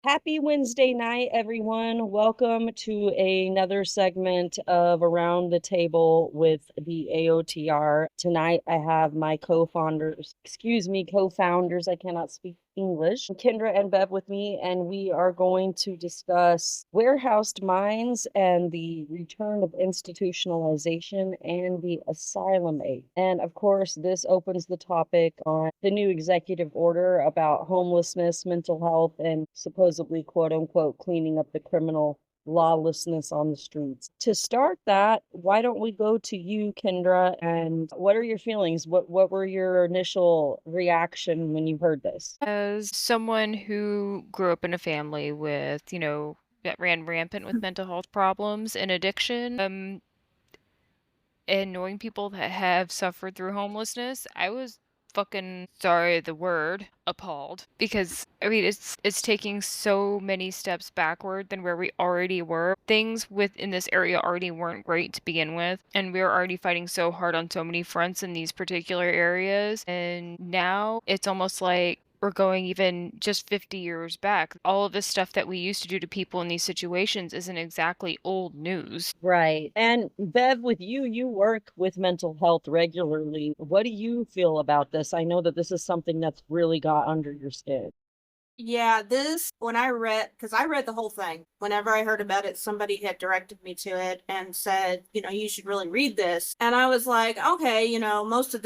Happy Wednesday night, everyone. Welcome to another segment of Around the Table with the AOTR. Tonight, I have my co-founders. I cannot speak English, Kindra and Bev with me, and we are going to discuss warehoused minds and the return of institutionalization and the asylum aid. And of course, this opens the topic on the new executive order about homelessness, mental health, and supposedly, quote unquote, cleaning up the criminal lawlessness on the streets. To start that, why don't we go to you, Kendra, and what are your feelings? What were your initial reaction when you heard this? As someone who grew up in a family with, that ran rampant with mental health problems and addiction, and knowing people that have suffered through homelessness, I was fucking sorry the word appalled because it's taking so many steps backward than where we already were. Things within this area already weren't great to begin with, and we were already fighting so hard on so many fronts in these particular areas, and now it's almost like we're going even just 50 years back. All of this stuff that we used to do to people in these situations isn't exactly old news. Right. And Bev, with you, you work with mental health regularly. What do you feel about this? I know that this is something that's really got under your skin. Yeah, when because I read the whole thing. Whenever I heard about it, somebody had directed me to it and said, you should really read this. And I was like, okay, most of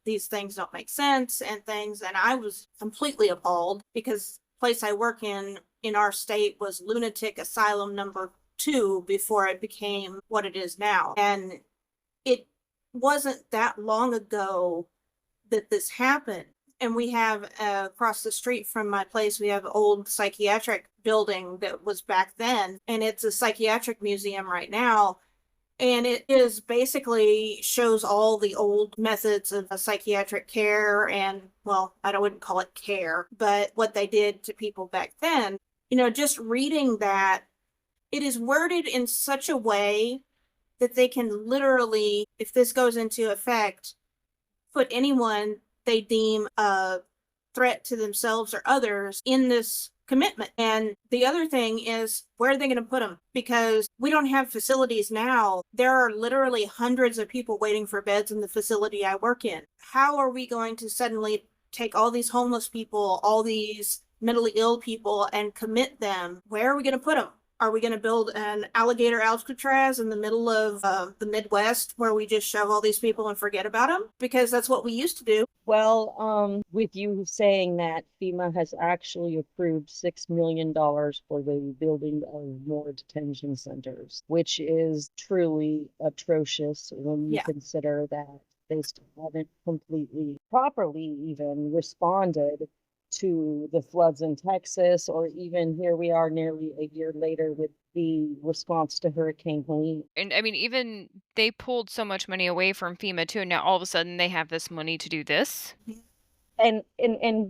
these things don't make sense and things. And I was completely appalled because the place I work in our state was lunatic asylum number 2 before it became what it is now. And it wasn't that long ago that this happened. And we have across the street from my place, we have an old psychiatric building that was back then, and it's a psychiatric museum right now. And it is basically shows all the old methods of psychiatric care and, well, wouldn't call it care, but what they did to people back then. Just reading that, it is worded in such a way that they can literally, if this goes into effect, put anyone they deem a threat to themselves or others in this commitment. And the other thing is, where are they going to put them? Because we don't have facilities now. There are literally hundreds of people waiting for beds in the facility I work in. How are we going to suddenly take all these homeless people, all these mentally ill people, and commit them? Where are we going to put them? Are we going to build an alligator Alcatraz in the middle of the Midwest where we just shove all these people and forget about them? Because that's what we used to do. Well, with you saying that, FEMA has actually approved $6 million for the building of more detention centers, which is truly atrocious when you Yeah. consider that they still haven't completely, properly even responded to the floods in Texas, or even here we are nearly a year later with the response to Hurricane Helene. And I mean, even they pulled so much money away from FEMA too. Now all of a sudden they have this money to do this. And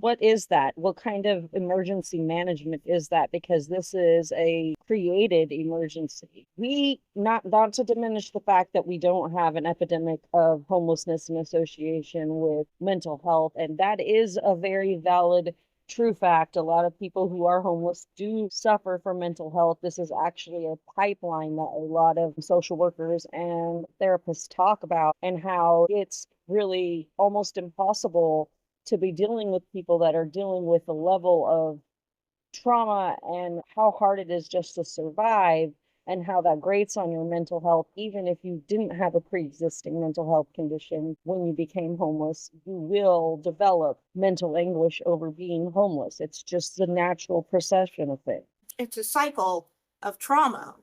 what is that? What kind of emergency management is that? Because this is a created emergency. We not to diminish the fact that we don't have an epidemic of homelessness in association with mental health, and that is a very valid true fact. A lot of people who are homeless do suffer from mental health. This is actually a pipeline that a lot of social workers and therapists talk about, and how it's really almost impossible to be dealing with people that are dealing with a level of trauma and how hard it is just to survive, and how that grates on your mental health. Even if you didn't have a pre-existing mental health condition when you became homeless, you will develop mental anguish over being homeless. It's just the natural procession of things. It's a cycle of trauma.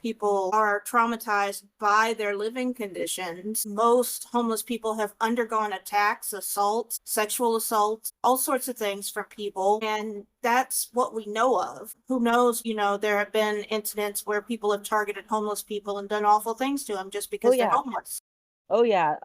People are traumatized by their living conditions. Most homeless people have undergone attacks, assaults, sexual assaults, all sorts of things from people. And that's what we know of. Who knows, there have been incidents where people have targeted homeless people and done awful things to them just Oh because they're yeah. homeless. Oh yeah,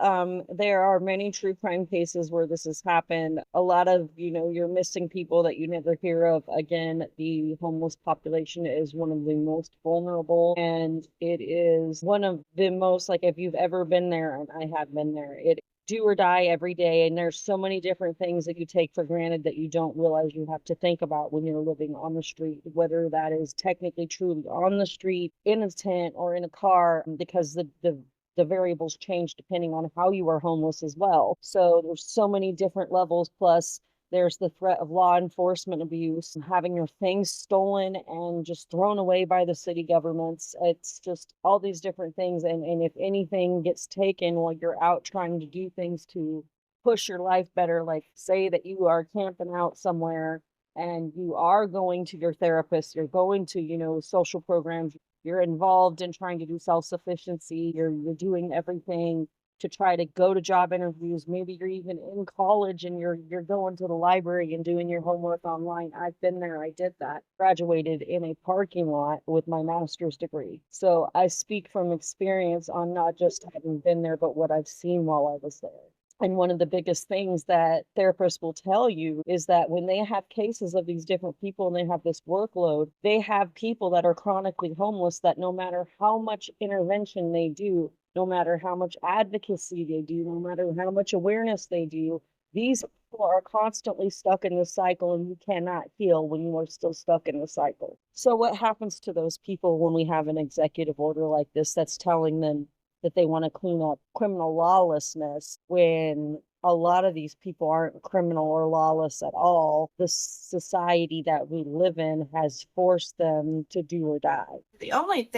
there are many true crime cases where this has happened. A lot of, you're missing people that you never hear of. Again, the homeless population is one of the most vulnerable, and it is one of the most, like, if you've ever been there, and I have been there, it do or die every day. And there's so many different things that you take for granted that you don't realize you have to think about when you're living on the street, whether that is technically truly on the street, in a tent, or in a car, because the variables change depending on how you are homeless as well. So there's so many different levels. Plus, there's the threat of law enforcement abuse and having your things stolen and just thrown away by the city governments. It's just all these different things. And if anything gets taken while you're out trying to do things to push your life better, like say that you are camping out somewhere and you are going to your therapist, you're going to, social programs, you're involved in trying to do self-sufficiency, you're doing everything to try to go to job interviews. Maybe you're even in college and you're going to the library and doing your homework online. I've been there. I did that. Graduated in a parking lot with my master's degree. So I speak from experience on not just having been there, but what I've seen while I was there. And one of the biggest things that therapists will tell you is that when they have cases of these different people and they have this workload, they have people that are chronically homeless that no matter how much intervention they do, no matter how much advocacy they do, no matter how much awareness they do, these people are constantly stuck in this cycle, and you cannot heal when you are still stuck in the cycle. So what happens to those people when we have an executive order like this that's telling them that they want to clean up criminal lawlessness, when a lot of these people aren't criminal or lawless at all? The society that we live in has forced them to do or die. The only,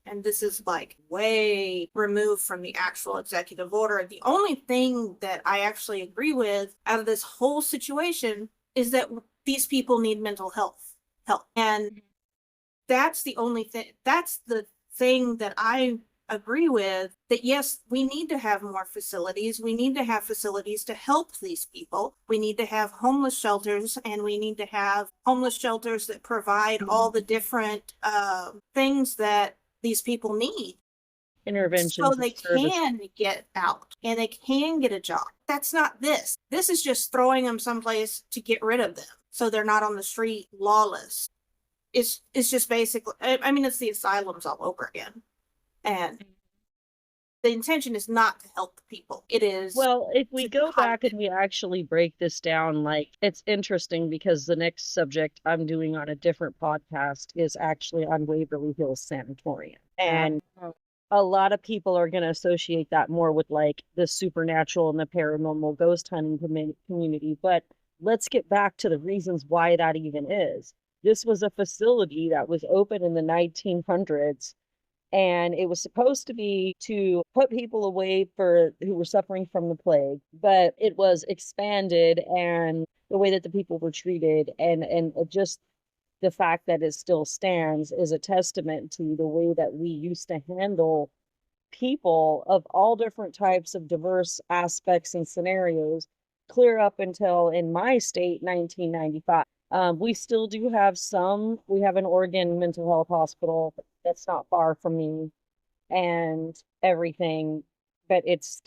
and this is like way removed from the actual executive order, the only thing that I actually agree with out of this whole situation is that these people need mental health help. And that's the only thing, that's the thing that I agree with, that yes, we need to have more facilities. We need to have facilities to help these people. We need to have homeless shelters, and we need to have homeless shelters that provide all the different things that these people need. Interventions so they service. can get out and they can get a job. That's not this. This is just throwing them someplace to get rid of them so they're not on the street lawless. It's just basically, I mean, it's the asylums all over again. And the intention is not to help the people. It is. Well, if we go back and we actually break this down, like, it's interesting because the next subject I'm doing on a different podcast is actually on Waverly Hills Sanatorium. And a lot of people are going to associate that more with like the supernatural and the paranormal ghost hunting community. But let's get back to the reasons why that even is. This was a facility that was open in the 1900s, and it was supposed to be to put people away who were suffering from the plague, but it was expanded, and the way that the people were treated and just the fact that it still stands is a testament to the way that we used to handle people of all different types of diverse aspects and scenarios, clear up until, in my state, 1995. We still do have we have an Oregon mental health hospital that's not far from me and everything, but it's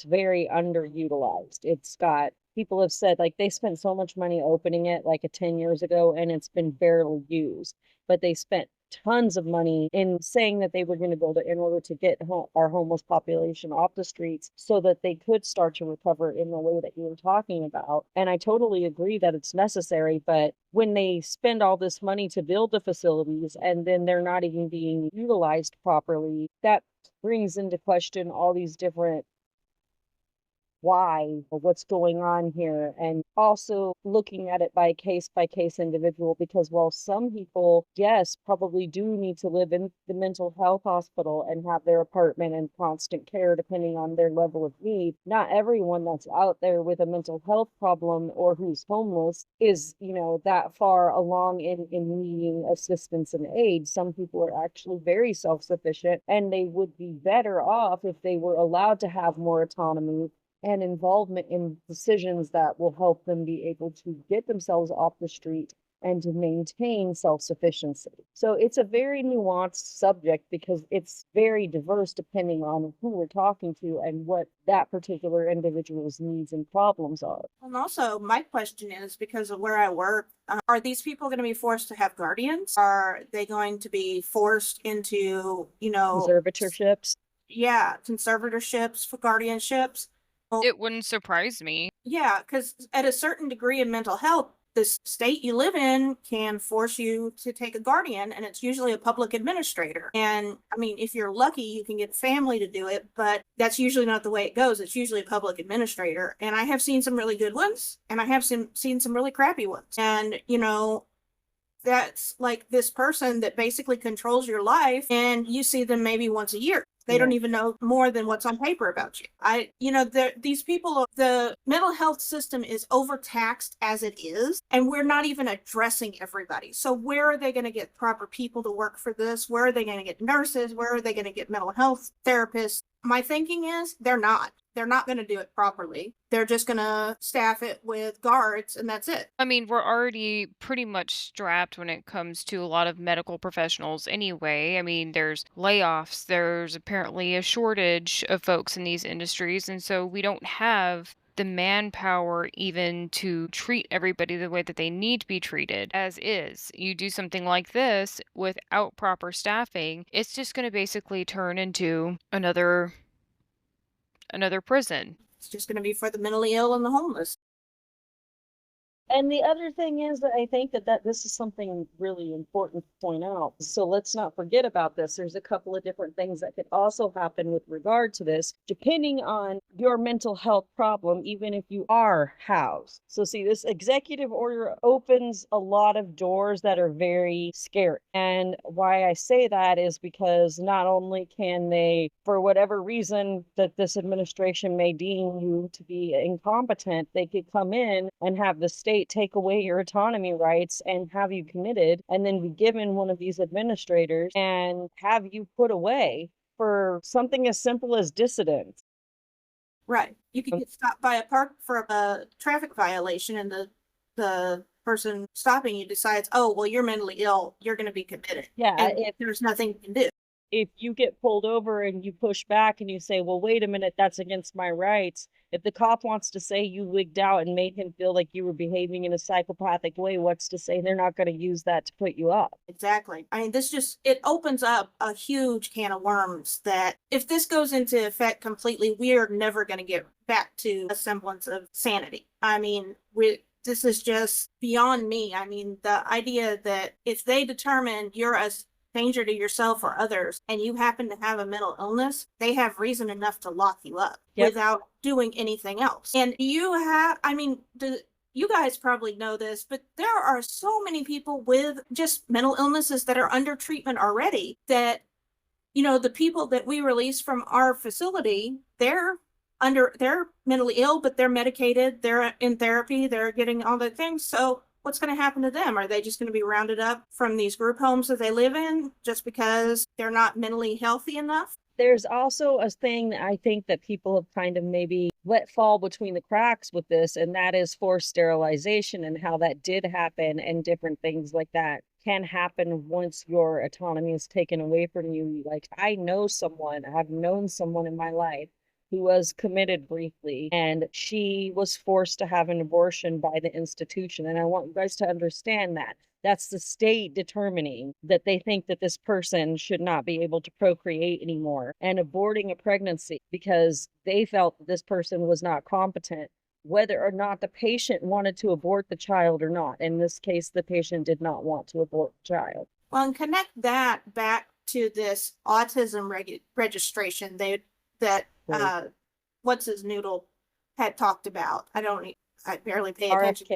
very underutilized. It's got, people have said, like, they spent so much money opening it like 10 years ago and it's been barely used, but they spent tons of money in saying that they were going to build it in order to get our homeless population off the streets so that they could start to recover in the way that you were talking about. And I totally agree that it's necessary, but when they spend all this money to build the facilities and then they're not even being utilized properly, that brings into question all these different why or what's going on here, and also looking at it by case individual, because while some people, yes, probably do need to live in the mental health hospital and have their apartment and constant care depending on their level of need, not everyone that's out there with a mental health problem or who's homeless is, that far along in needing assistance and aid. Some people are actually very self-sufficient, and they would be better off if they were allowed to have more autonomy and involvement in decisions that will help them be able to get themselves off the street and to maintain self-sufficiency. So it's a very nuanced subject because it's very diverse depending on who we're talking to and what that particular individual's needs and problems are. And also, my question is, because of where I work, are these people going to be forced to have guardians? Are they going to be forced into, Conservatorships? conservatorships, for guardianships. It wouldn't surprise me. Yeah, because at a certain degree in mental health, the state you live in can force you to take a guardian, and it's usually a public administrator. And I mean, if you're lucky, you can get family to do it, but that's usually not the way it goes. It's usually a public administrator. And I have seen some really good ones, and I have seen some really crappy ones. And, you know, that's like this person that basically controls your life, and you see them maybe once a year. They don't even know more than what's on paper about you. These people, the mental health system is overtaxed as it is, and we're not even addressing everybody. So where are they going to get proper people to work for this? Where are they going to get nurses? Where are they going to get mental health therapists? My thinking is they're not. They're not going to do it properly. They're just going to staff it with guards, and that's it. I mean, we're already pretty much strapped when it comes to a lot of medical professionals anyway. I mean, there's layoffs, there's apparently a shortage of folks in these industries, and so we don't have the manpower even to treat everybody the way that they need to be treated as is. You do something like this without proper staffing, it's just going to basically turn into another prison. It's just going to be for the mentally ill and the homeless. And the other thing is that I think that this is something really important to point out. So let's not forget about this. There's a couple of different things that could also happen with regard to this, depending on your mental health problem, even if you are housed. So see, this executive order opens a lot of doors that are very scary. And why I say that is because not only can they, for whatever reason that this administration may deem you to be incompetent, they could come in and have the state take away your autonomy rights and have you committed, and then be given one of these administrators and have you put away for something as simple as dissidence. Right. You could get stopped by a park for a traffic violation, and the person stopping you decides, oh, well, you're mentally ill, you're going to be committed. Yeah, and if there's nothing you can do. If you get pulled over and you push back and you say, well, wait a minute, that's against my rights. If the cop wants to say you wigged out and made him feel like you were behaving in a psychopathic way, what's to say they're not going to use that to put you up? Exactly. I mean, it opens up a huge can of worms that if this goes into effect completely, we are never going to get back to a semblance of sanity. I mean, this is just beyond me. I mean, the idea that if they determine you're a danger to yourself or others, and you happen to have a mental illness, they have reason enough to lock you up without doing anything else. And you guys probably know this, but there are so many people with just mental illnesses that are under treatment already that, you know, the people that we release from our facility, they're mentally ill, but they're medicated, they're in therapy, they're getting all the things. So what's going to happen to them? Are they just going to be rounded up from these group homes that they live in just because they're not mentally healthy enough? There's also a thing that I think that people have kind of maybe let fall between the cracks with this, and that is forced sterilization, and how that did happen, and different things like that can happen once your autonomy is taken away from you. Like, I've known someone in my life who was committed briefly, and she was forced to have an abortion by the institution. And I want you guys to understand that that's the state determining that they think that this person should not be able to procreate anymore and aborting a pregnancy because they felt that this person was not competent, whether or not the patient wanted to abort the child or not. In this case, the patient did not want to abort the child. Well, and connect that back to this autism registration what's his noodle had talked about. I barely pay attention.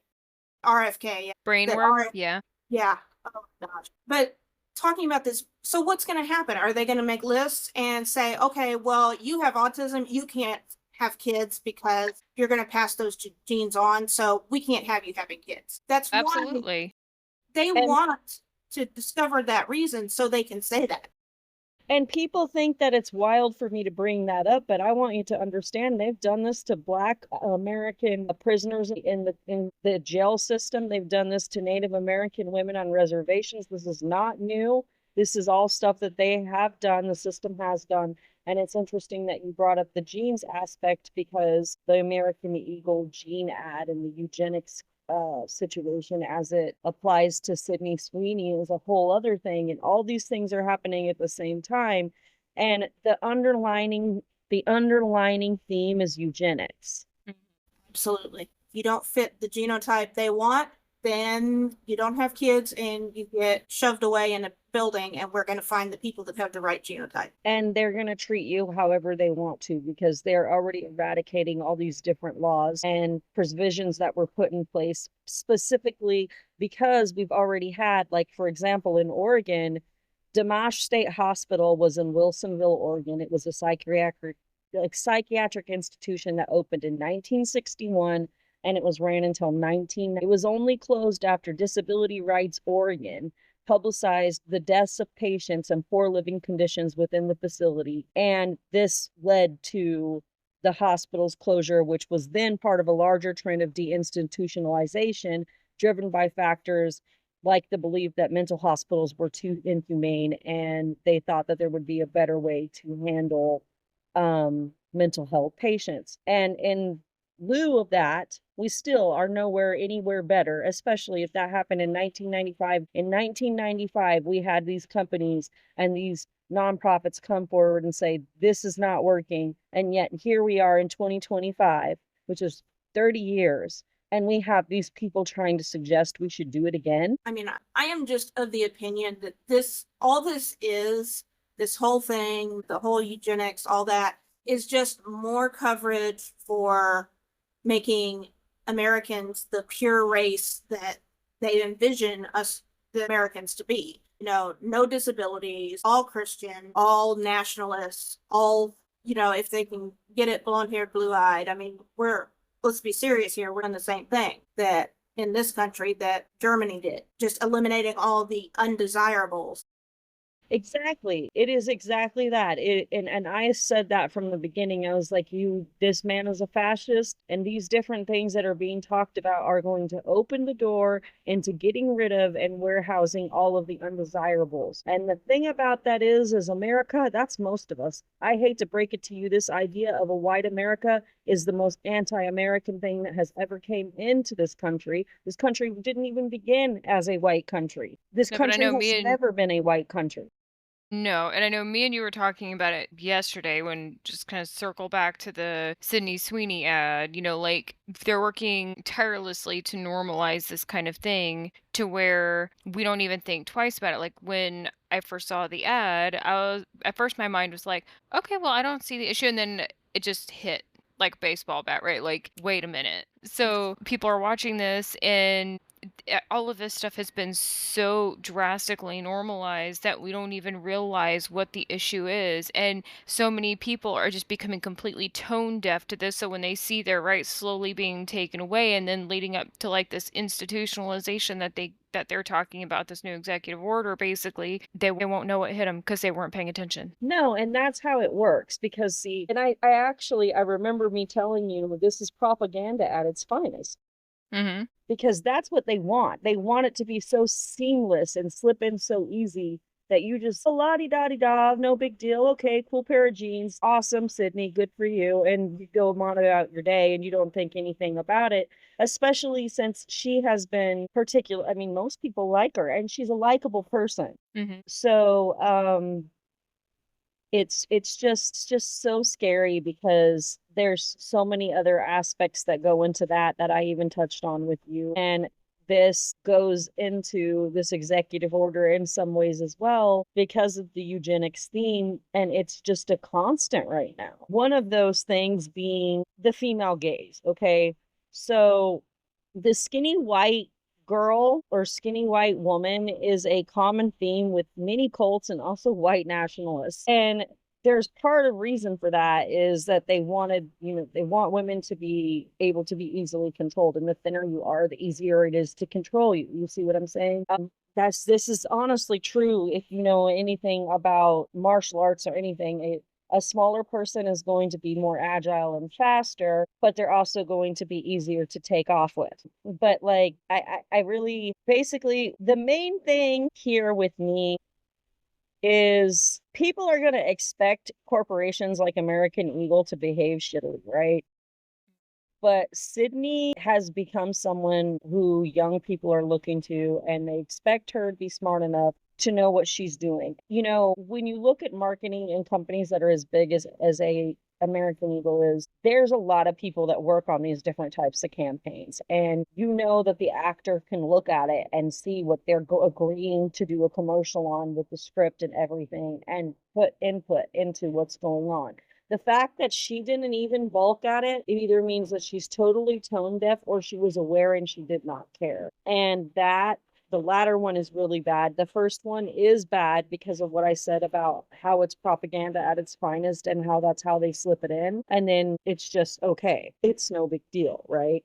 RFK. Yeah. Brainworm. Yeah. Yeah. Oh gosh. But talking about this, so what's going to happen? Are they going to make lists and say, okay, well, you have autism, you can't have kids because you're going to pass those genes on, so we can't have you having kids? That's absolutely. They want to discover that reason so they can say that. And people think that it's wild for me to bring that up, but I want you to understand they've done this to Black American prisoners in the jail system. They've done this to Native American women on reservations. This is not new. This is all stuff that they have done, the system has done. And it's interesting that you brought up the genes aspect, because the American Eagle gene ad and the eugenics situation as it applies to Sydney Sweeney is a whole other thing, and all these things are happening at the same time. And the underlining theme is eugenics. Absolutely. If you don't fit the genotype they want, then you don't have kids and you get shoved away in a building, and we're going to find the people that have the right genotype. And they're going to treat you however they want to, because they're already eradicating all these different laws and provisions that were put in place specifically because we've already had, like, for example, in Oregon, Dimash State Hospital was in Wilsonville, Oregon. It was a psychiatric institution that opened in 1961, and it was ran until 19. It was only closed after Disability Rights Oregon publicized the deaths of patients and poor living conditions within the facility, and this led to the hospital's closure, which was then part of a larger trend of deinstitutionalization driven by factors like the belief that mental hospitals were too inhumane, and they thought that there would be a better way to handle mental health patients. And in lieu of that, we still are nowhere anywhere better, especially if that happened in 1995. In 1995, we had these companies and these nonprofits come forward and say, this is not working. And yet here we are in 2025, which is 30 years. And we have these people trying to suggest we should do it again. I mean, I am just of the opinion that this whole thing, the whole eugenics, all that is just more coverage for making Americans the pure race that they envision us, the Americans, to be. You know, no disabilities, all Christian, all nationalists, all, you know, if they can get it, blonde haired, blue eyed. I mean, let's be serious here. We're doing the same thing that in this country that Germany did, just eliminating all the undesirables. Exactly. It is exactly that. And I said that from the beginning. I was like, this man is a fascist, and these different things that are being talked about are going to open the door into getting rid of and warehousing all of the undesirables. And the thing about that is America, that's most of us. I hate to break it to you. This idea of a white America is the most anti-American thing that has ever came into this country. This country didn't even begin as a white country. This No, but I country know has never been a white country. No, and I know me and you were talking about it yesterday when just kind of circle back to the Sydney Sweeney ad, like they're working tirelessly to normalize this kind of thing to where we don't even think twice about it. Like when I first saw the ad, at first my mind was like, okay, well, I don't see the issue. And then it just hit like a baseball bat, right? Like, wait a minute. So people are watching this and all of this stuff has been so drastically normalized that we don't even realize what the issue is. And so many people are just becoming completely tone deaf to this. So when they see their rights slowly being taken away and then leading up to like this institutionalization that they're talking about, this new executive order, basically, they won't know what hit them because they weren't paying attention. No, and that's how it works. Because see, and I remember me telling you this is propaganda at its finest. Mm-hmm. Because that's what they want. They want it to be so seamless and slip in so easy that you just la-di-da-di-da, no big deal. Okay, cool pair of jeans. Awesome, Sydney, good for you. And you go on about your day and you don't think anything about it, especially since she has been particular. I mean, most people like her and she's a likable person. Mm-hmm. So, it's just so scary because there's so many other aspects that go into that I even touched on with you. And this goes into this executive order in some ways as well because of the eugenics theme, and it's just a constant right now. One of those things being the female gaze. Okay, so the skinny white girl or skinny white woman is a common theme with many cults and also white nationalists. And there's part of reason for that is that they want women to be able to be easily controlled. And the thinner you are, the easier it is to control you. You see what I'm saying? This is honestly true if you know anything about martial arts or anything. A smaller person is going to be more agile and faster, but they're also going to be easier to take off with. But like, I really, basically, the main thing here with me is people are going to expect corporations like American Eagle to behave shittily, right? But Sydney has become someone who young people are looking to, and they expect her to be smart enough to know what she's doing. When you look at marketing in companies that are as big as a American Eagle is, there's a lot of people that work on these different types of campaigns. And that the actor can look at it and see what they're agreeing to do a commercial on with the script and everything and put input into what's going on. The fact that she didn't even balk at it, it either means that she's totally tone deaf or she was aware and she did not care. And the latter one is really bad. The first one is bad because of what I said about how it's propaganda at its finest and how that's how they slip it in. And then it's just okay. It's no big deal, right?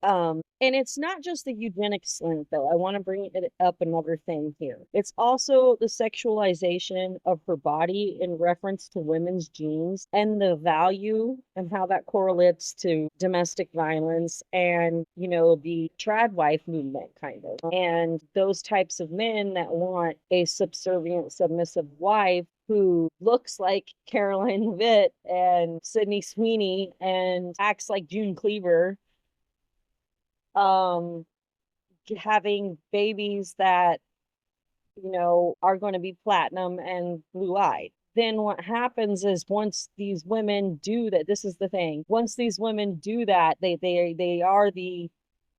And it's not just the eugenics slant, though. I want to bring it up another thing here. It's also the sexualization of her body in reference to women's genes and the value and how that correlates to domestic violence and, the trad wife movement, kind of. And those types of men that want a subservient, submissive wife who looks like Caroline Levitt and Sydney Sweeney and acts like June Cleaver, having babies that are going to be platinum and blue-eyed. Then what happens is once these women do that, this is the thing, once these women do that, they are the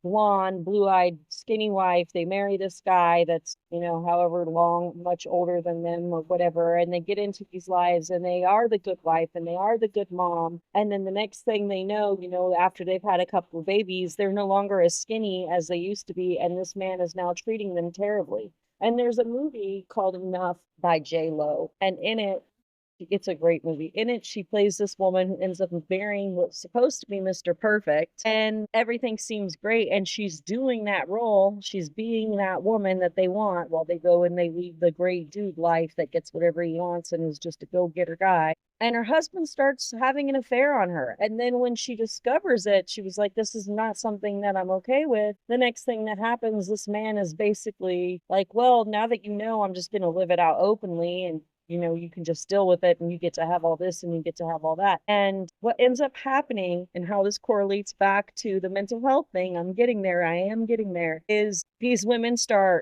blonde, blue-eyed, skinny wife. They marry this guy that's, however long, much older than them or whatever, and they get into these lives and they are the good wife and they are the good mom. And then the next thing they know, after they've had a couple of babies, they're no longer as skinny as they used to be, and this man is now treating them terribly. And there's a movie called Enough by J-Lo, and in it, it's a great movie. In it, she plays this woman who ends up marrying what's supposed to be Mr. Perfect, and everything seems great. And she's doing that role. She's being that woman that they want while they go and they leave the great dude life that gets whatever he wants and is just a go-getter guy. And her husband starts having an affair on her. And then when she discovers it, she was like, this is not something that I'm okay with. The next thing that happens, this man is basically like, well, now that I'm just going to live it out openly, and you can just deal with it and you get to have all this and you get to have all that. And what ends up happening and how this correlates back to the mental health thing, I am getting there, is these women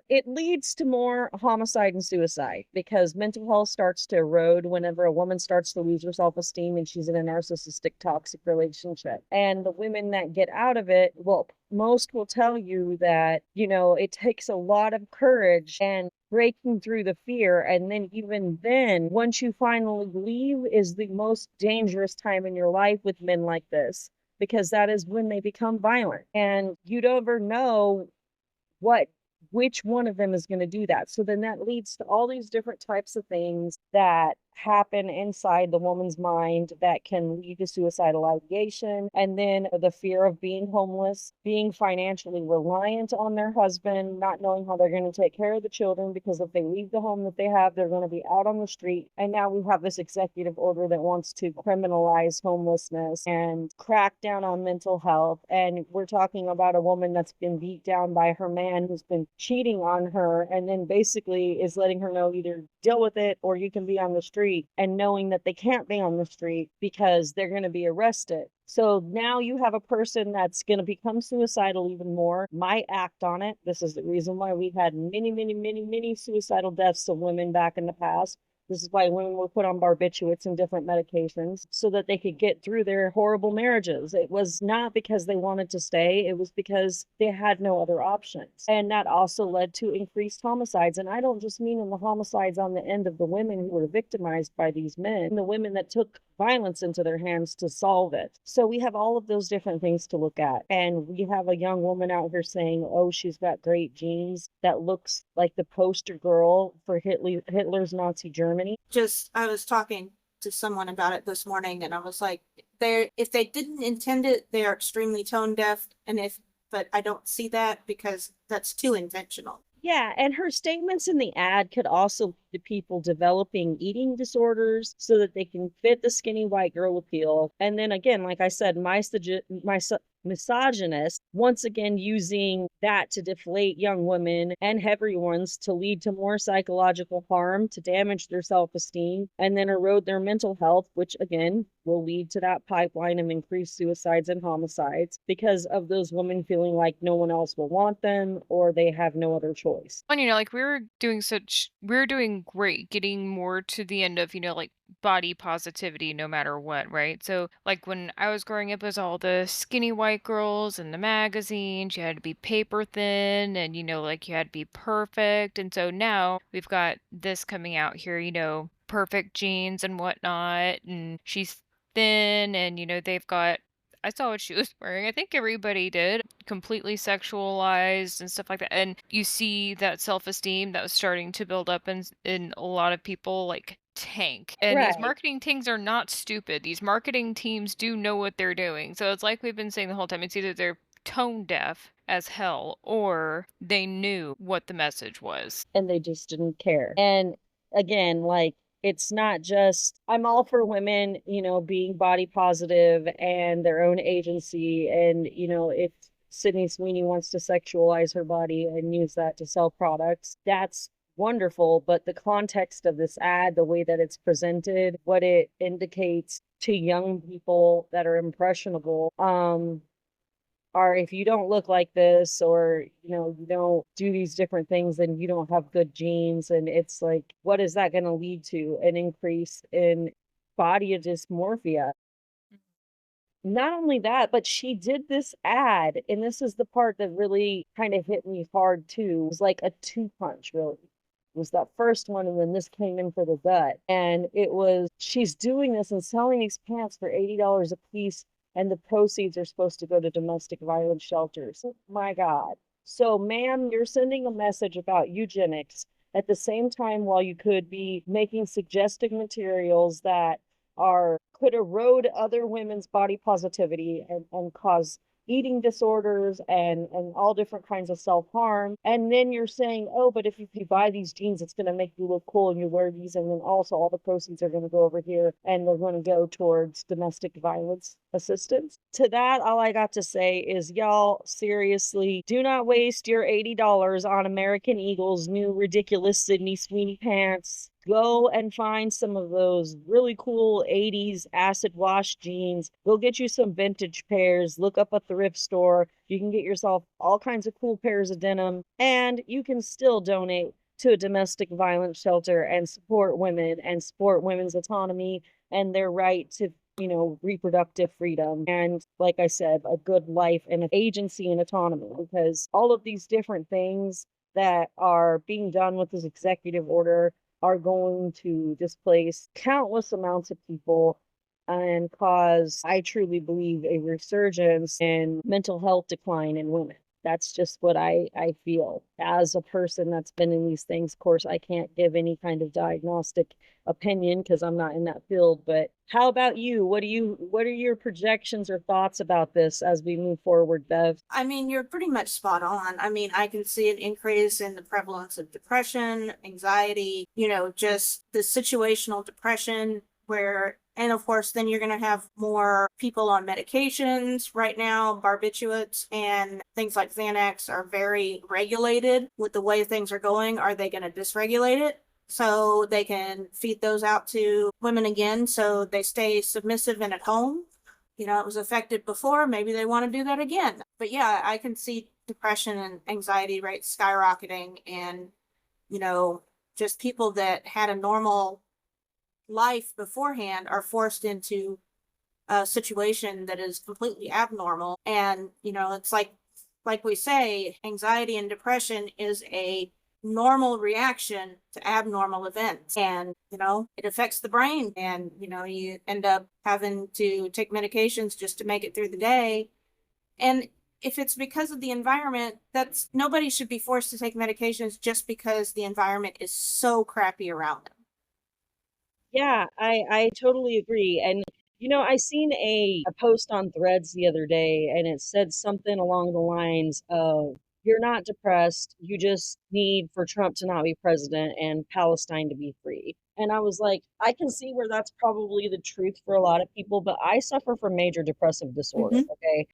it leads to more homicide and suicide because mental health starts to erode whenever a woman starts to lose her self-esteem and she's in a narcissistic, toxic relationship. And the women that get out of it, well, most will tell you that, it takes a lot of courage and breaking through the fear. And then even then, once you finally leave is the most dangerous time in your life with men like this, because that is when they become violent. And you don't ever know which one of them is going to do that. So then that leads to all these different types of things that happen inside the woman's mind that can lead to suicidal ideation. And then the fear of being homeless, being financially reliant on their husband, not knowing how they're going to take care of the children, because if they leave the home that they have, they're going to be out on the street. And now we have this executive order that wants to criminalize homelessness and crack down on mental health. And we're talking about a woman that's been beat down by her man who's been cheating on her, and then basically is letting her know either deal with it or you can be on the street, and knowing that they can't be on the street because they're going to be arrested. So now you have a person that's going to become suicidal even more, might act on it. This is the reason why we've had many, many, many, many suicidal deaths of women back in the past. This is why women were put on barbiturates and different medications so that they could get through their horrible marriages. It was not because they wanted to stay. It was because they had no other options. And that also led to increased homicides. And I don't just mean in the homicides on the end of the women who were victimized by these men, the women that took violence into their hands to solve it. So we have all of those different things to look at. And we have a young woman out here saying, oh, she's got great genes, that looks like the poster girl for Hitler's Nazi Germany. I was talking to someone about it this morning, and I was like, if they didn't intend it, they are extremely tone deaf. But I don't see that because that's too intentional. Yeah, and her statements in the ad could also lead to people developing eating disorders so that they can fit the skinny white girl appeal. And then again, like I said, misogynist, once again using that to deflate young women and everyone's to lead to more psychological harm, to damage their self-esteem, and then erode their mental health, which again will lead to that pipeline of increased suicides and homicides because of those women feeling like no one else will want them or they have no other choice. And, like, we were doing great getting more to the end of, like, body positivity no matter what, right? So, like, when I was growing up, it was all the skinny white girls in the magazines. You had to be paper thin and, like, you had to be perfect. And so now we've got this coming out here, perfect jeans and whatnot. And she's thin and, they've got I saw what she was wearing. I think everybody did. Completely sexualized and stuff like that. And you see that self-esteem that was starting to build up in a lot of people like tank. And these Right. marketing teams are not stupid. These marketing teams do know what they're doing. So it's like we've been saying the whole time. It's either they're tone deaf as hell or they knew what the message was. And they just didn't care. And again, like, it's not just, I'm all for women, being body positive and their own agency. And, if Sydney Sweeney wants to sexualize her body and use that to sell products, that's wonderful. But the context of this ad, the way that it's presented, what it indicates to young people that are impressionable, or if you don't look like this, or you don't do these different things, then you don't have good genes. And it's like, what is that going to lead to? An increase in body dysmorphia. Not only that, but she did this ad, and this is the part that really kind of hit me hard too. It was like a two punch, really. It was that first one, and then this came in for the gut. And it was, she's doing this and selling these pants for $80 a piece, and the proceeds are supposed to go to domestic violence shelters. Oh my God. So, ma'am, you're sending a message about eugenics at the same time while you could be making suggestive materials that could erode other women's body positivity and cause eating disorders and all different kinds of self-harm. And then you're saying, oh, but if you buy these jeans, it's going to make you look cool and you wear these, and then also all the proceeds are going to go over here and they're going to go towards domestic violence assistance. To that, all I got to say is, y'all, seriously, do not waste your $80 on American Eagle's new ridiculous Sydney Sweeney pants. Go and find some of those really cool 80s acid wash jeans. Go get you some vintage pairs. Look up a thrift store. You can get yourself all kinds of cool pairs of denim, and you can still donate to a domestic violence shelter and support women and support women's autonomy and their right to reproductive freedom. And like I said, a good life and agency and autonomy, because all of these different things that are being done with this executive order are going to displace countless amounts of people and cause, I truly believe, a resurgence in mental health decline in women. That's just what I feel as a person that's been in these things. Of course, I can't give any kind of diagnostic opinion because I'm not in that field. But how about you? What are your projections or thoughts about this as we move forward, Bev? I mean, you're pretty much spot on. I mean, I can see an increase in the prevalence of depression, anxiety, just the situational depression where, and of course, then you're going to have more people on medications. Right now, barbiturates and things like Xanax are very regulated. With the way things are going, are they going to dysregulate it? So they can feed those out to women again so they stay submissive and at home. It was affected before. Maybe they want to do that again. But yeah, I can see depression and anxiety rates skyrocketing, and, just people that had a normal life beforehand are forced into a situation that is completely abnormal. And, it's like we say, anxiety and depression is a normal reaction to abnormal events, and it affects the brain, and you end up having to take medications just to make it through the day. And if it's because of the environment, that's nobody should be forced to take medications just because the environment is so crappy around them. Yeah, I totally agree. And I seen a post on Threads the other day, and it said something along the lines of, you're not depressed, you just need for Trump to not be president and Palestine to be free. And I was like, I can see where that's probably the truth for a lot of people, but I suffer from major depressive disorder, Mm-hmm. okay?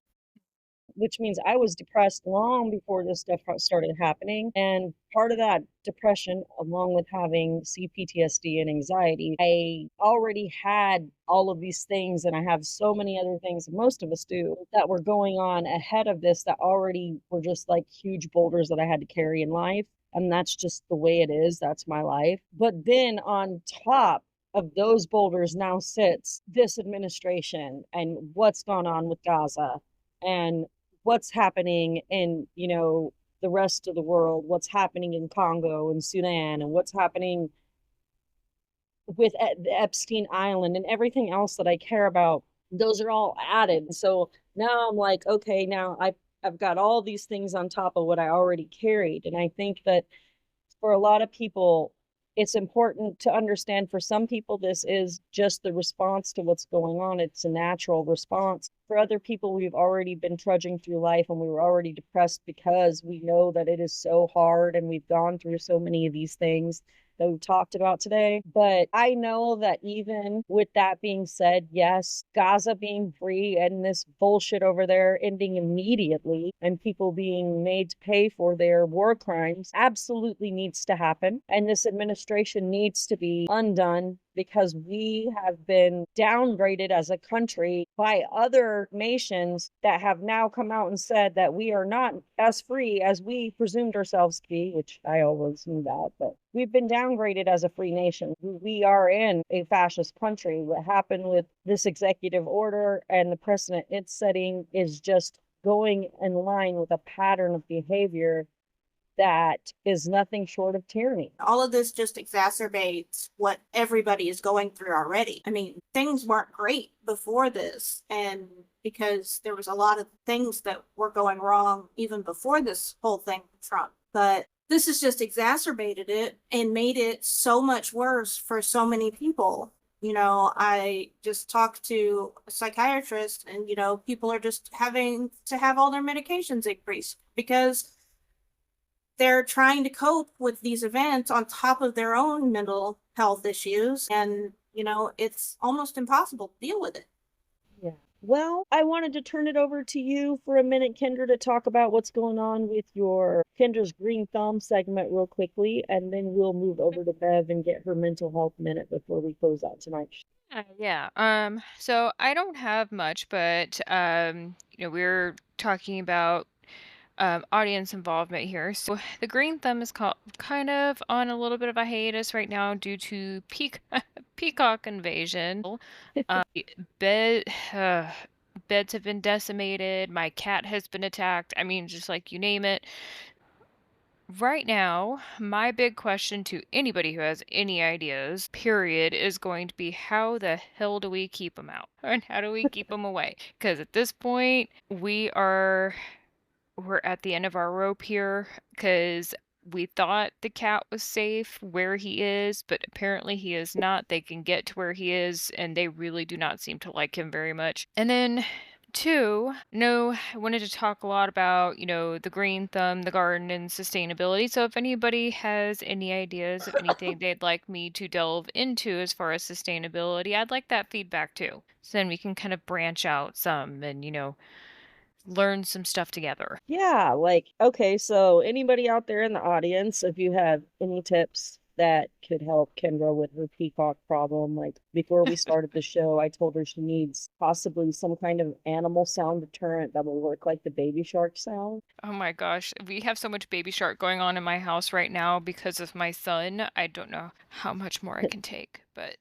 which means I was depressed long before this stuff started happening. And part of that depression, along with having CPTSD and anxiety, I already had all of these things, and I have so many other things, most of us do, that were going on ahead of this that already were just like huge boulders that I had to carry in life. And that's just the way it is. That's my life. But then on top of those boulders now sits this administration and what's gone on with Gaza and what's happening in, the rest of the world, what's happening in Congo and Sudan, and what's happening with the Epstein Island and everything else that I care about. Those are all added. So now I'm like, okay, now I've got all these things on top of what I already carried. And I think that for a lot of people, it's important to understand, for some people, this is just the response to what's going on. It's a natural response. For other people, we've already been trudging through life and we were already depressed because we know that it is so hard and we've gone through so many of these things that we've talked about today. But I know that even with that being said, yes, Gaza being free and this bullshit over there ending immediately and people being made to pay for their war crimes absolutely needs to happen. And this administration needs to be undone because we have been downgraded as a country by other nations that have now come out and said that we are not as free as we presumed ourselves to be, which I always knew that, but we've been downgraded as a free nation. We are in a fascist country. What happened with this executive order and the precedent it's setting is just going in line with a pattern of behavior that is nothing short of tyranny. All of this just exacerbates what everybody is going through already. I mean, things weren't great before this, and because there was a lot of things that were going wrong even before this whole thing with Trump. But this has just exacerbated it and made it so much worse for so many people. I just talked to a psychiatrist, and, people are just having to have all their medications increased because they're trying to cope with these events on top of their own mental health issues. And, it's almost impossible to deal with it. Yeah. Well, I wanted to turn it over to you for a minute, Kindra, to talk about what's going on with your Kendra's Green Thumb segment real quickly, and then we'll move over to Bev and get her mental health minute before we close out tonight. Yeah. So I don't have much, but we're talking about audience involvement here. So the Green Thumb is kind of on a little bit of a hiatus right now due to peacock invasion. Bed, beds have been decimated. My cat has been attacked. I mean, just like you name it. Right now, my big question to anybody who has any ideas, period, is going to be how the hell do we keep them out? And how do we keep them away? Because at this point, we're at the end of our rope here because we thought the cat was safe where he is, but apparently he is not. They can get to where he is, and they really do not seem to like him very much. And then two, I wanted to talk a lot about, the green thumb, the garden, and sustainability. So if anybody has any ideas of anything they'd like me to delve into as far as sustainability, I'd like that feedback too. So then we can kind of branch out some and, learn some stuff together. Yeah, okay, so anybody out there in the audience, if you have any tips that could help Kendra with her peacock problem, like before we started the show, I told her she needs possibly some kind of animal sound deterrent that will work like the baby shark sound. Oh my gosh, we have so much baby shark going on in my house right now because of my son. I don't know how much more I can take, but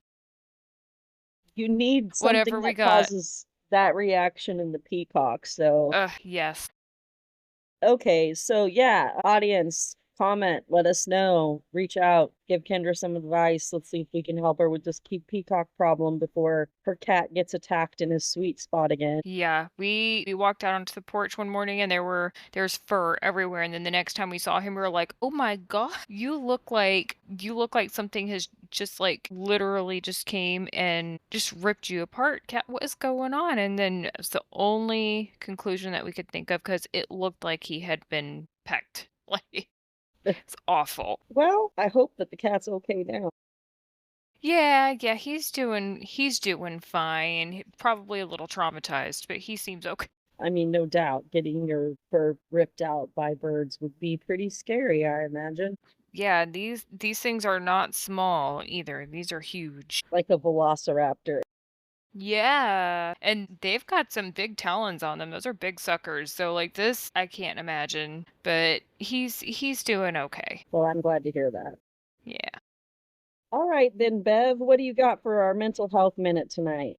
you need whatever something we that got. causes that reaction in the peacock. So Yes. okay, so yeah, audience, comment, let us know, reach out, give Kendra some advice. Let's see if we can help her with this peacock problem before her cat gets attacked in his sweet spot again. Yeah, we walked out onto the porch one morning and there's fur everywhere, and then the next time we saw him we were like, "Oh my god, you look like something has just like literally just came and just ripped you apart. Cat, what is going on?" And then it's the only conclusion that we could think of because it looked like he had been pecked. Like it's awful. Well, I hope that the cat's okay now. Yeah, he's doing fine. Probably a little traumatized, but he seems okay. I mean, no doubt, getting your fur ripped out by birds would be pretty scary, I imagine. Yeah, these things are not small either. These are huge. Like a velociraptor. Yeah, and they've got some big talons on them. Those are big suckers. So like this, I can't imagine, but he's doing okay. Well, I'm glad to hear that. Yeah. All right, then, Bev, what do you got for our mental health minute tonight?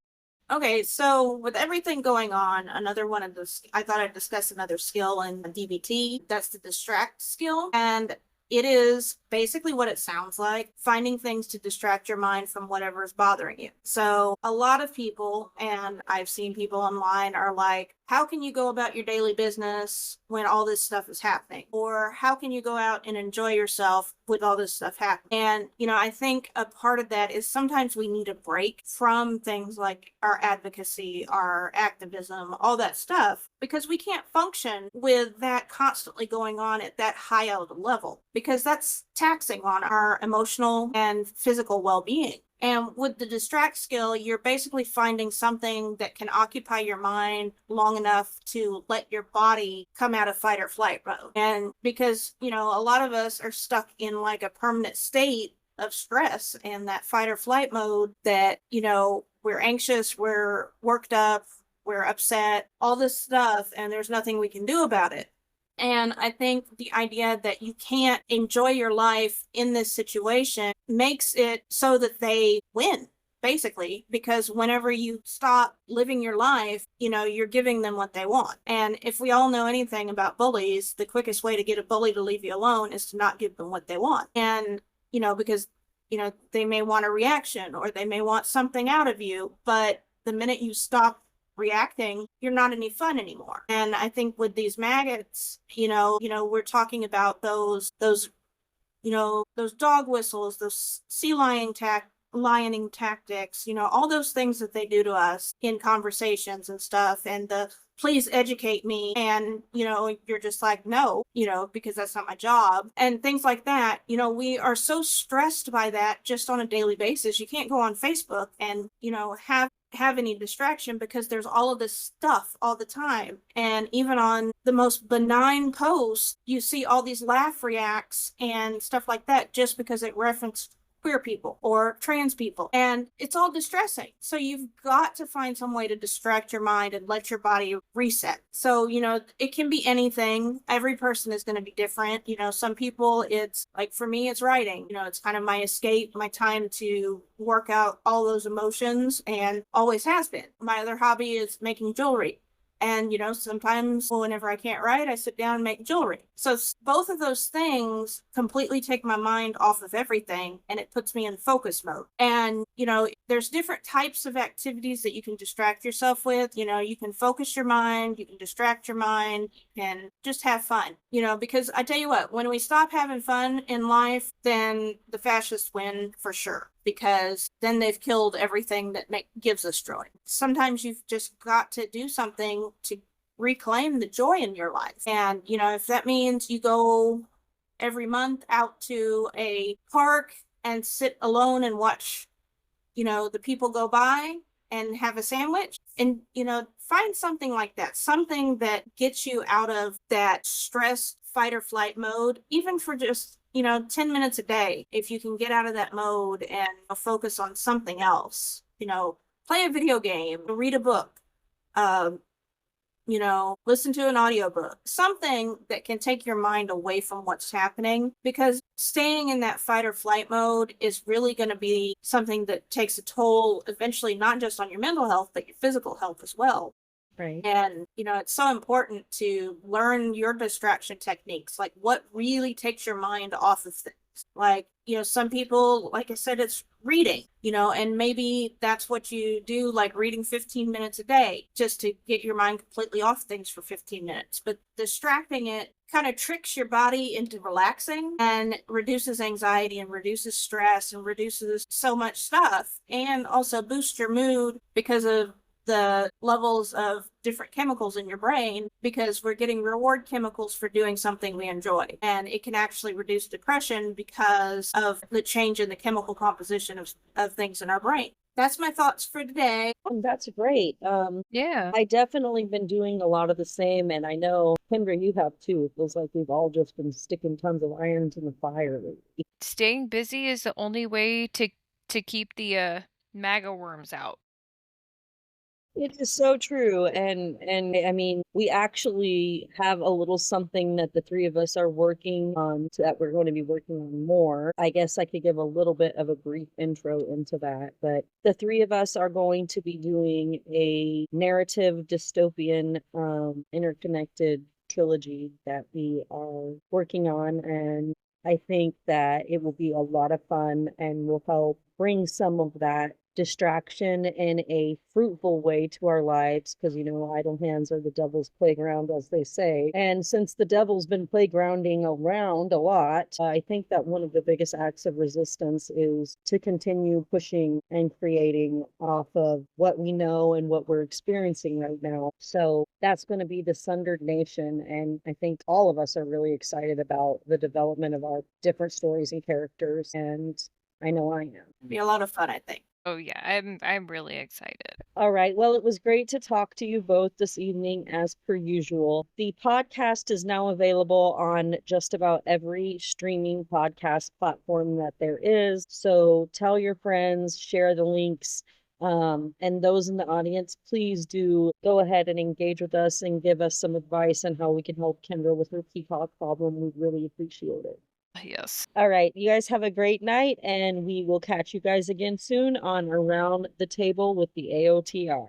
Okay, so with everything going on, another one of the, I thought I'd discuss another skill in DBT. That's the distract skill. And it is basically what it sounds like, finding things to distract your mind from whatever is bothering you. So a lot of people, and I've seen people online, are like, how can you go about your daily business when all this stuff is happening? Or how can you go out and enjoy yourself with all this stuff happening? And, I think a part of that is sometimes we need a break from things like our advocacy, our activism, all that stuff, because we can't function with that constantly going on at that high of a level, because that's taxing on our emotional and physical well-being. And with the distract skill, you're basically finding something that can occupy your mind long enough to let your body come out of fight or flight mode. And because, a lot of us are stuck in like a permanent state of stress and that fight or flight mode that, we're anxious, we're worked up, we're upset, all this stuff, and there's nothing we can do about it. And I think the idea that you can't enjoy your life in this situation makes it so that they win, basically, because whenever you stop living your life, you're giving them what they want. And if we all know anything about bullies, the quickest way to get a bully to leave you alone is to not give them what they want. And, because, they may want a reaction or they may want something out of you, but the minute you stop reacting, you're not any fun anymore. And I think with these maggots, we're talking about those dog whistles, those sea lioning tactics, all those things that they do to us in conversations and stuff, and the please educate me, and you're just like, no, because that's not my job, and things like that. We are so stressed by that just on a daily basis. You can't go on Facebook and have any distraction because there's all of this stuff all the time. And even on the most benign posts, you see all these laugh reacts and stuff like that just because it referenced queer people or trans people, and it's all distressing. So you've got to find some way to distract your mind and let your body reset. So it can be anything. Every person is going to be different. Some people, it's like, for me, it's writing. It's kind of my escape, my time to work out all those emotions, and always has been. My other hobby is making jewelry. And, sometimes whenever I can't write, I sit down and make jewelry. So both of those things completely take my mind off of everything, and it puts me in focus mode. And, there's different types of activities that you can distract yourself with. You can focus your mind, you can distract your mind, you can just have fun, because I tell you what, when we stop having fun in life, then the fascists win for sure, because then they've killed everything that gives us joy. Sometimes you've just got to do something to reclaim the joy in your life. And, if that means you go every month out to a park and sit alone and watch, the people go by and have a sandwich, and, find something like that, something that gets you out of that stress, fight or flight mode, even for just 10 minutes a day. If you can get out of that mode and focus on something else, play a video game, read a book, listen to an audiobook, something that can take your mind away from what's happening, because staying in that fight or flight mode is really going to be something that takes a toll eventually, not just on your mental health, but your physical health as well. Right. And, it's so important to learn your distraction techniques, like what really takes your mind off of things. Like, some people, like I said, it's reading, and maybe that's what you do, like reading 15 minutes a day just to get your mind completely off things for 15 minutes. But distracting it kind of tricks your body into relaxing and reduces anxiety and reduces stress and reduces so much stuff, and also boosts your mood because of the levels of different chemicals in your brain, because we're getting reward chemicals for doing something we enjoy. And it can actually reduce depression because of the change in the chemical composition of things in our brain. that's my thoughts for today. That's great. Yeah. I definitely been doing a lot of the same, and I know, Kindra, you have too. It feels like we've all just been sticking tons of irons in the fire lately. Staying busy is the only way to keep the MAGA worms out. It is so true. And I mean, we actually have a little something that the three of us are working on, that we're going to be working on more. I guess I could give a little bit of a brief intro into that, but the three of us are going to be doing a narrative dystopian interconnected trilogy that we are working on, and I think that it will be a lot of fun and will help bring some of that distraction in a fruitful way to our lives, because idle hands are the devil's playground, as they say. And since the devil's been playgrounding around a lot, I think that one of the biggest acts of resistance is to continue pushing and creating off of what we know and what we're experiencing right now. So that's going to be the Sundered Nation, and I think all of us are really excited about the development of our different stories and characters, and I know I am. It'll be a lot of fun, I think. Oh yeah, I'm really excited. All right. Well, it was great to talk to you both this evening, as per usual. The podcast is now available on just about every streaming podcast platform that there is. So tell your friends, share the links. And those in the audience, please do go ahead and engage with us and give us some advice on how we can help Kendra with her peacock problem. We'd really appreciate it. Yes. All right. You guys have a great night, and we will catch you guys again soon on Around the Table with the AOTR.